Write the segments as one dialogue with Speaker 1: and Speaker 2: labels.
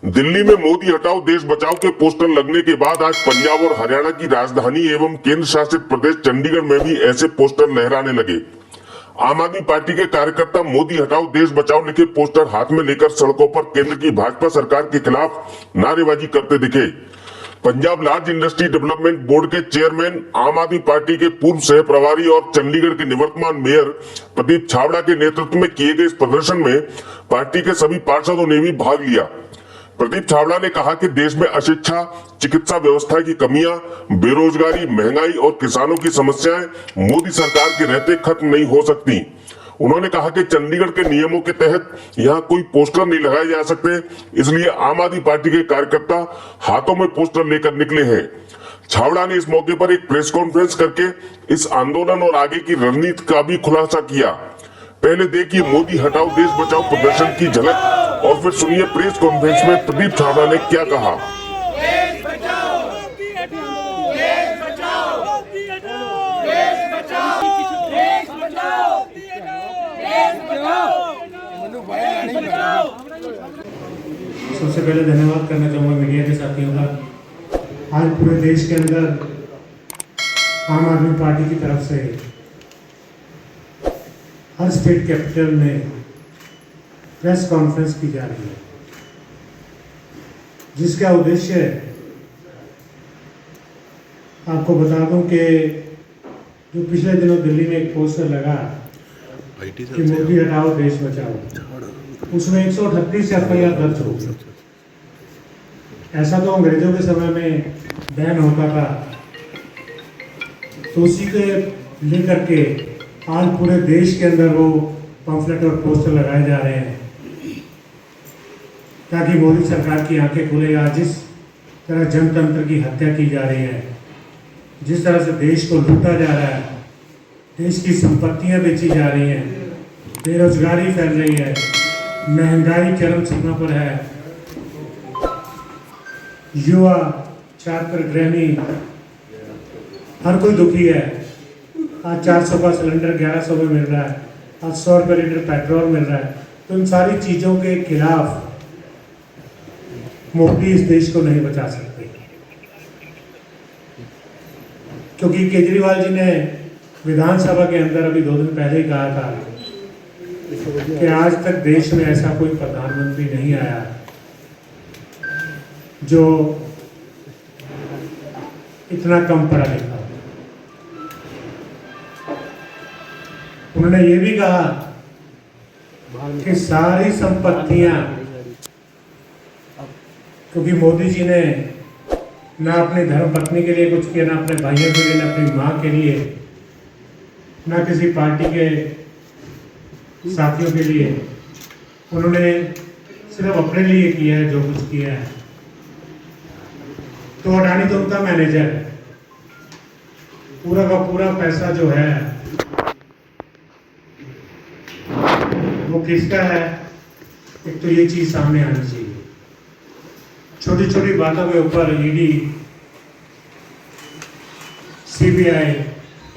Speaker 1: दिल्ली में मोदी हटाओ देश बचाओ के पोस्टर लगने के बाद आज पंजाब और हरियाणा की राजधानी एवं केंद्र शासित प्रदेश चंडीगढ़ में भी ऐसे पोस्टर लहराने लगे। आम आदमी पार्टी के कार्यकर्ता मोदी हटाओ देश बचाओ लिखे पोस्टर हाथ में लेकर सड़कों पर केंद्र की भाजपा सरकार के खिलाफ नारेबाजी करते दिखे। Punjab large industry development board के चेयरमैन, आम आदमी पार्टी के पूर्व सह प्रभारी और चंडीगढ़ के निवर्तमान मेयर प्रदीप छाबड़ा के नेतृत्व में किए गए इस प्रदर्शन में पार्टी के सभी पार्षदों ने भी भाग लिया। प्रदीप छाबड़ा ने कहा कि देश में अशिक्षा, चिकित्सा व्यवस्था की कमियां, बेरोजगारी, महंगाई और किसानों की समस्याएं मोदी सरकार के रहते खत्म नहीं हो सकती। उन्होंने कहा कि चंडीगढ़ के नियमों के तहत यहां कोई पोस्टर नहीं लगाए जा सकते, इसलिए आम आदमी पार्टी के कार्यकर्ता हाथों में पोस्टर लेकर निकले हैं। छाबड़ा ने इस मौके पर एक प्रेस कॉन्फ्रेंस करके इस आंदोलन और आगे की रणनीति का भी खुलासा किया। पहले देखिए मोदी हटाओ देश बचाओ प्रदर्शन की झलक और फिर सुनिए प्रेस कॉन्फ्रेंस में प्रदीप छाबड़ा ने क्या कहा।
Speaker 2: सबसे पहले धन्यवाद करना चाहूँगा मीडिया के साथियों का। आज पूरे देश के अंदर आम आदमी पार्टी की तरफ से हर स्टेट कैपिटल में प्रेस कॉन्फ्रेंस की जा रही है, जिसका उद्देश्य आपको बता दूं कि जो पिछले दिनों दिल्ली में एक पोस्टर लगा कि मोदी हटाओ देश बचाओ, उसमें 138 FIR दर्ज हो गई। ऐसा तो अंग्रेजों के समय में बैन होता था, तो उसी के लेकर के आज पूरे देश के अंदर वो पम्फलेट और पोस्टर लगाए जा रहे हैं ताकि मोदी सरकार की आंखें खुले। आज जिस तरह जनतंत्र की हत्या की जा रही है, जिस तरह से देश को लूटा जा रहा है, देश की संपत्तियां बेची जा रही हैं, बेरोजगारी फैल रही है, महंगाई चरम सीमा पर है, युवा, छात्र, गृहिणी हर कोई दुखी है। आज 400 का सिलेंडर 1100 में मिल रहा है, आज 100 रुपये लीटर पेट्रोल मिल रहा है। तो इन सारी चीज़ों के खिलाफ मोदी इस देश को नहीं बचा सकते, क्योंकि केजरीवाल जी ने विधानसभा के अंदर अभी 2 दिन पहले ही कहा था कि आज तक देश में ऐसा कोई प्रधानमंत्री नहीं आया जो इतना कम पढ़ा लिखा। उन्होंने ये भी कहा कि सारी संपत्तियां, क्योंकि मोदी जी ने ना अपनी धर्मपत्नी के लिए कुछ किया, ना अपने भाइयों के लिए, ना अपनी माँ के लिए, ना किसी पार्टी के साथियों के लिए, उन्होंने सिर्फ अपने लिए किया है जो कुछ किया है। तो अडानी तो उनका मैनेजर है, पूरा का पूरा पैसा जो है वो किसका है, एक तो ये चीज सामने आनी चाहिए। छोटी छोटी बातों के ऊपर ईडी, CBI,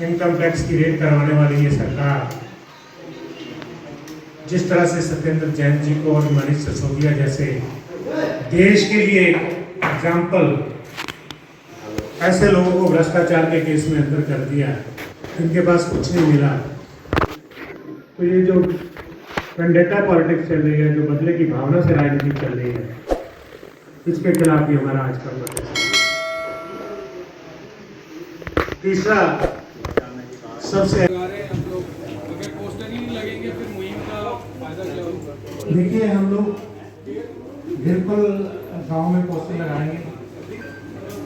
Speaker 2: इनकम टैक्स की रेड करवाने वाली ये सरकार, जिस तरह से सत्येंद्र जैन जी को और मनीष सिसोदिया जैसे देश के लिए एक एग्जाम्पल ऐसे लोगों को भ्रष्टाचार के केस में अंदर कर दिया, इनके पास कुछ नहीं मिला। तो ये जो वेंडेटा पॉलिटिक्स चल रही है, जो बदले की भावना से राजनीति चल रही है, इसके खिलाफ भी हमारा आज का प्रदर्शन। तीसरा सबसे देखिए, हम लोग बिल्कुल गांव में पोस्टर लगाएंगे।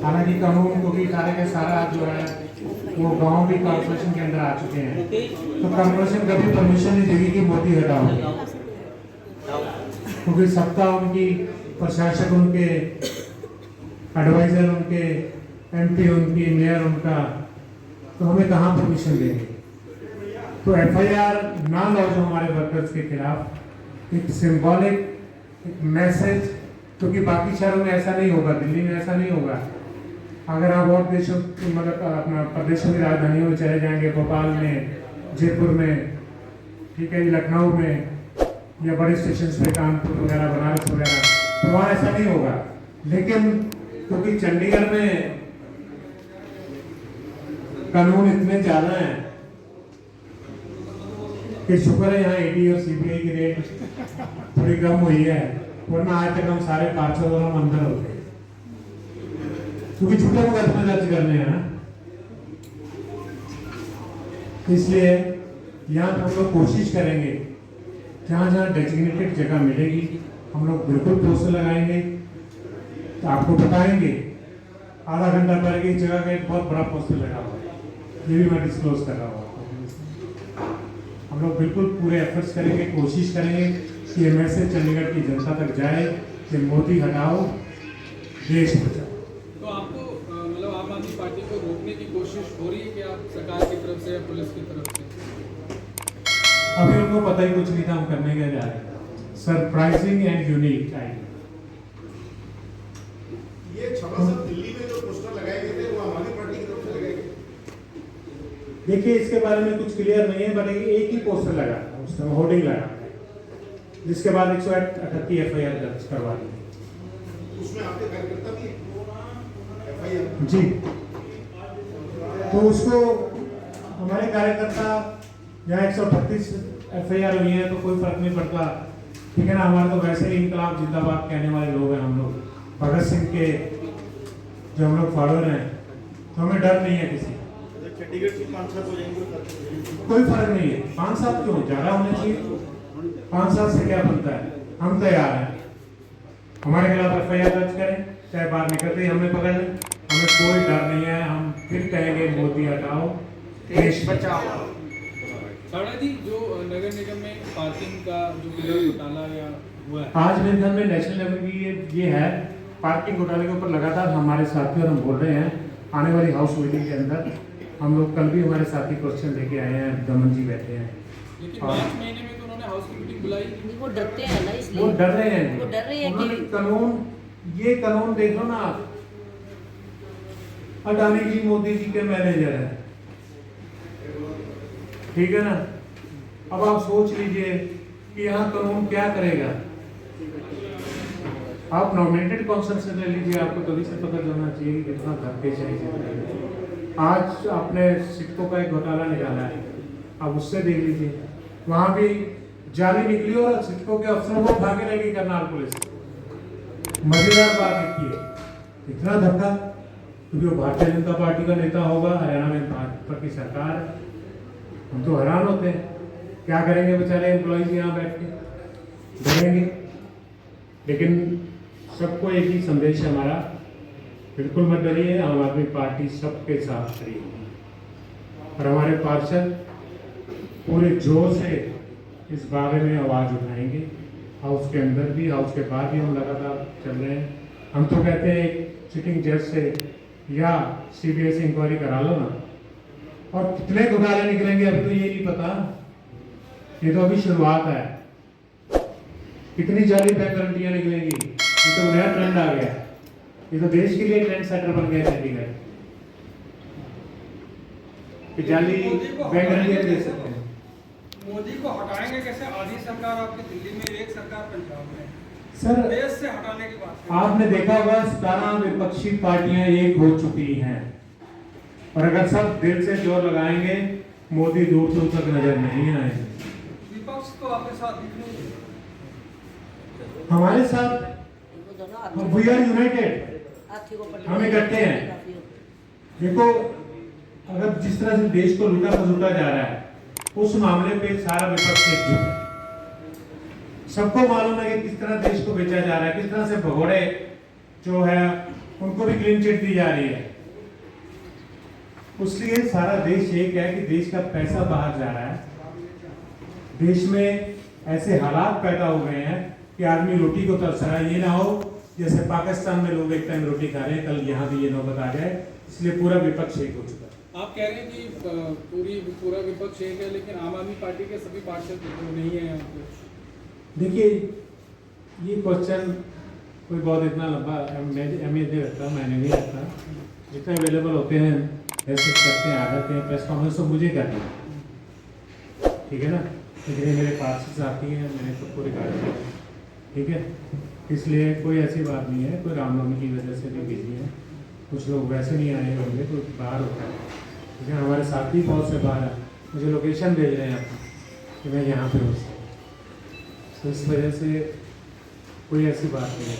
Speaker 2: हालांकि कानून को भी सारा जो है वो गांव भी कॉर्पोरेशन के अंदर आ चुके हैं, तो कॉर्पोरेशन कभी परमिशन नहीं देगी कि मोदी हटाओ, क्योंकि सत्ता उनकी, प्रशासक उनके, एडवाइजर उनके, MP उनकी, मेयर उनका, तो हमें कहाँ परमिशन देंगे। तो FIR ना लो जो हमारे वर्कर्स के खिलाफ, एक सिंबॉलिक एक मैसेज, क्योंकि बाकी शहरों में ऐसा नहीं होगा, दिल्ली में ऐसा नहीं होगा। अगर आप और देशों मतलब अपना प्रदेशों की राजधानियों में चले जाएंगे, भोपाल में, जयपुर में, ठीक है, लखनऊ में, या बड़े स्टेशन पे कानपुर वगैरह, बनारस वगैरह, तो वहाँ ऐसा नहीं होगा। लेकिन क्योंकि चंडीगढ़ में कानून इतने ज्यादा हैं कि शुक्र है यहाँ ईडी और सीबीआई की रेट थोड़ी कम हुई है, वरना आज तक हम सारे पार्षद और हम अंदर होते, क्योंकि झूठे मुकदमे दर्ज करने हैं ना। इसलिए यहाँ पे हम लोग कोशिश करेंगे, जहाँ जहाँ डेजिग्नेटेड जगह मिलेगी हम लोग बिल्कुल पोस्टर लगाएंगे, तो आपको बताएंगे। आधा घंटा पहले की जगह का एक बहुत बड़ा पोस्टर लगा हुआ है, ये भी मैं डिस्क्लोज कर रहा हूँ। हम लोग बिल्कुल पूरे एफर्ट्स करेंगे, कोशिश करेंगे कि ये मैसेज चंडीगढ़ की जनता तक जाए कि मोदी हटाओ, देश बचाओ।
Speaker 3: तो आपको मतलब आम आदमी पार्टी को रोकने की कोशिश हो रही है कि आप सरकार की तरफ से या पुलिस की तरफ से?
Speaker 2: अभी उनको पता ही कुछ नहीं था हम करने के जा रहे हैं। Surprising and unique idea.
Speaker 4: ये छपरा साहब दिल्ली में जो पोस्टर लगाए गए थे वो आम आदमी पार्टी की तरफ से लगाए गए?
Speaker 2: देखिए इसके बारे में कुछ क्लियर नहीं है, बट एक ही पोस्टर लगा था, उसमें होर्डिंग लगा था, जिसके बाद 138 एफआईआर दर्ज करवा दी।
Speaker 4: उसमें आपके कार्यकर्ता भी एफआईआर?
Speaker 2: जी, तो उसको हमारे कार्यकर्ता यहाँ 138 एफआईआर हुई है तो कोई फर्क नहीं पड़ता, ठीक है ना। हमारे तो वैसे ही इंकलाब जिंदाबाद कहने वाले लोग हैं हम लोग, भगत सिंह के जो हम लोग फॉलोअर हैं, तो हमें डर नहीं है किसी।
Speaker 4: चंडीगढ़ की 5-7 हो जाएंगे?
Speaker 2: कोई फर्क नहीं है, 5-7 क्यों, ज्यादा होने चाहिए। 5-7 से क्या बनता है, हम तैयार हैं। हमारे खिलाफ एफआईआर दर्ज करें, चाहे बाहर निकलते ही हमें पकड़ लें, हमें कोई डर नहीं है। हम फिर कहेंगे मोदी हटाओ, देश बचाओ।
Speaker 3: साड़ा जी, जो नगर निगम में पार्किंग का जो पिलर घोटाला या हुआ है,
Speaker 2: आज मेरे ध्यान में नेशनल लेवल की ये है, पार्किंग घोटाले के ऊपर लगातार हमारे साथी और हम बोल रहे हैं। आने वाली हाउस मीटिंग के अंदर हम लोग, कल भी हमारे साथी क्वेश्चन लेके आए हैं, दमन जी बैठे हैं।
Speaker 3: लेकिन मार्च महीने में तो उन्होंने हाउस की मीटिंग बुलाई।
Speaker 5: वो डरते हैं ना, इसलिए
Speaker 2: वो डर रहे हैं,
Speaker 5: वो डर रहे हैं
Speaker 2: उन्होंने
Speaker 5: कि
Speaker 2: कानून, ये कानून देख लो ना आप, अडानी जी मोदी जी के मैनेजर है, ठीक है ना। अब आप सोच लीजिए कि यहाँ कानून क्या करेगा। आप नॉमिनेटेड कौंसल से ले लीजिए, आपको तभी से पता चलना चाहिए कि कितना धक्के चाहिए। आज आपने सिक्कों का एक घोटाला निकाला है, अब उससे देख लीजिए, वहां भी जाली निकली और सिक्कों के अफसरों को उठा के लेगी करनाल पुलिस। मजेदार बात है, इतना धक्का, क्योंकि वो भारतीय जनता पार्टी का नेता होगा, हरियाणा में भाजपा की सरकार है। हम तो हैरान होते हैं, क्या करेंगे बेचारे एम्प्लॉइज यहाँ बैठ के, डरेंगे। लेकिन सबको एक ही संदेश है हमारा, बिल्कुल मत डरिए, आम आदमी पार्टी सबके साथ खड़ी है और हमारे पार्षद पूरे जोर से इस बारे में आवाज उठाएंगे। हाउस के अंदर भी, हाउस के बाहर भी हम लगातार चल रहे हैं। हम तो कहते हैं एक सिटिंग जज से या सीबीआई से इंक्वायरी करा लो ना, और कितने घोटाले निकलेंगे अभी तो ये नहीं पता, ये तो अभी शुरुआत है। कितनी जाली बैंक गारंटियां निकलेंगी, ये तो नया ट्रेंड आ गया, ये तो देश के लिए ट्रेंड सेटर बन गया चंडीगढ़ कि जाली बैंक गारंटियां दे सकते हैं।
Speaker 6: मोदी को हटाएंगे कैसे? आधी सरकार आपकी दिल्ली में, एक सरकार पंजाब में,
Speaker 2: सर
Speaker 6: देश से हटाने की बात है।
Speaker 2: आपने देखा होगा 17 विपक्षी पार्टियां एक हो चुकी हैं, और अगर सब दिल से जोर लगाएंगे मोदी दूर दूर तक नजर नहीं आएंगे।
Speaker 6: विपक्ष तो आपके साथ दिखने
Speaker 2: हमारे साथ वी आर यूनाइटेड, हम इकट्ठे हैं। देखो, अगर जिस तरह से देश को लूटा खसुटा जा रहा है, उस मामले पे सारा विपक्ष एकजुट है। सबको मालूम है कि किस तरह देश को बेचा जा रहा है, किस तरह से भगोड़े जो है उनको भी क्लीन चिट दी जा रही है। उसलिए सारा देश एक है कि देश का पैसा बाहर जा रहा है, देश में ऐसे हालात पैदा हो गए हैं कि आदमी रोटी को तरस रहा है। ये ना हो जैसे पाकिस्तान में लोग एक टाइम रोटी खा रहे हैं, कल यहाँ भी ये नौबत आ जाए। इसलिए पूरा विपक्ष एक हो चुका है।
Speaker 3: आप कह रहे हैं कि पूरा विपक्ष एक है, लेकिन आम आदमी पार्टी के सभी पार्षद नहीं है यहाँ पे।
Speaker 2: देखिए, ये क्वेश्चन कोई बहुत इतना लंबा अहमियत नहीं रखता, मैंने नहीं रखता। जितने अवेलेबल होते हैं मैसेज करते हैं, आ जाते हैं, प्रेस कॉन्फ्रेंस तो मुझे करनी है, ठीक है ना। लेकिन मेरे पास साथी हैं, मैंने सबको रिकॉर्ड किया, ठीक है। इसलिए कोई ऐसी बात नहीं है, कोई रामनवमी की वजह से भी बिजी है, कुछ लोग वैसे नहीं आए होंगे, कोई बाहर होता है, लेकिन हमारे साथी बहुत से बाहर है, मुझे लोकेशन भेज रहे हैं आप कि मैं यहाँ पे हूँ, तो इस वजह से कोई ऐसी बात नहीं है।